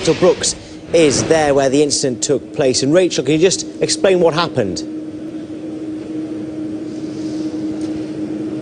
Rachel Brooks is there where the incident took place. And Rachel, can you just explain what happened?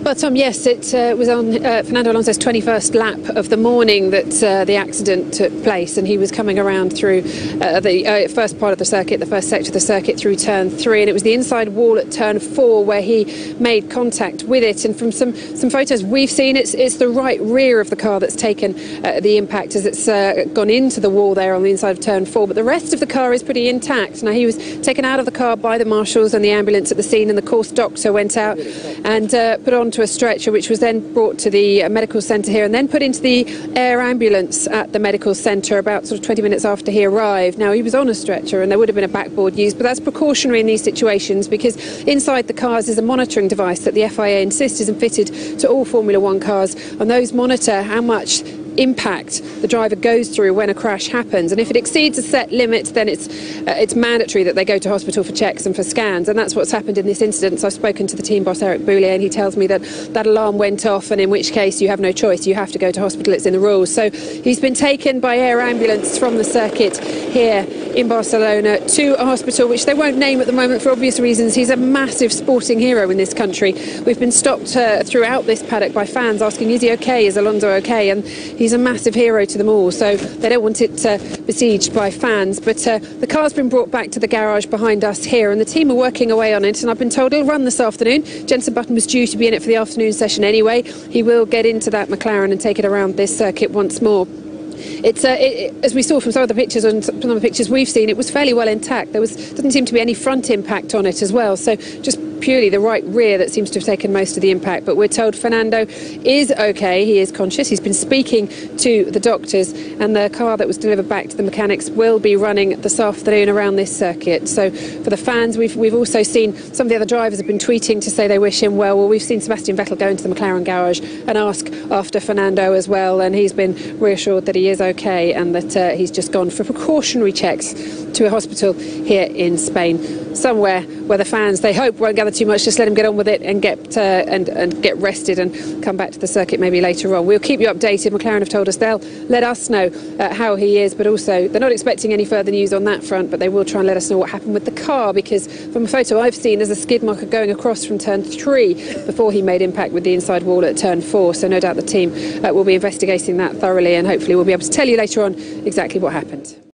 Well, Tom, yes, it was on Fernando Alonso's 21st lap of the morning that the accident took place, and he was coming around through the first part of the circuit, the first sector of the circuit through turn 3, and it was the inside wall at turn 4 where he made contact with it. And from some photos we've seen, it's the right rear of the car that's taken the impact as it's gone into the wall there on the inside of turn 4, but the rest of the car is pretty intact. Now, he was taken out of the car by the marshals and the ambulance at the scene, and the course doctor went out and put onto a stretcher, which was then brought to the medical centre here and then put into the air ambulance at the medical centre about sort of 20 minutes after he arrived. Now, he was on a stretcher and there would have been a backboard used, but that's precautionary in these situations because inside the cars is a monitoring device that the FIA insists isn't fitted to all Formula One cars, and those monitor how much impact the driver goes through when a crash happens, and if it exceeds a set limit, then it's mandatory that they go to hospital for checks and for scans, and that's what's happened in this incident. So I've spoken to the team boss Eric Boulier, and he tells me that that alarm went off, and in which case you have no choice, you have to go to hospital, it's in the rules. So he's been taken by air ambulance from the circuit here in Barcelona to a hospital which they won't name at the moment for obvious reasons. He's a massive sporting hero in this country. We've been stopped throughout this paddock by fans asking, is he okay, is Alonso okay, and he's a massive hero to them all, so they don't want it besieged by fans. But the car's been brought back to the garage behind us here, and the team are working away on it, and I've been told it'll run this afternoon. Jenson Button was due to be in it for the afternoon session anyway. He will get into that McLaren and take it around this circuit once more. As we saw from some of the pictures and some of the pictures we've seen, it was fairly well intact. Doesn't seem to be any front impact on it as well, so just purely the right rear that seems to have taken most of the impact. But we're told Fernando is okay, he is conscious, he's been speaking to the doctors, and the car that was delivered back to the mechanics will be running this afternoon around this circuit. So for the fans, we've also seen some of the other drivers have been tweeting to say they wish him well. We've seen Sebastian Vettel go into the McLaren garage and ask after Fernando as well, and he's been reassured that he is okay and that he's just gone for precautionary checks to a hospital here in Spain, somewhere where the fans, they hope, won't gather too much. Just let him get on with it and get rested and come back to the circuit maybe later on. We'll keep you updated. McLaren have told us they'll let us know how he is, but also they're not expecting any further news on that front, but they will try and let us know what happened with the car, because from a photo I've seen, there's a skid marker going across from turn 3 before he made impact with the inside wall at turn 4, so no doubt the team will be investigating that thoroughly, and hopefully we'll be able to tell you later on exactly what happened.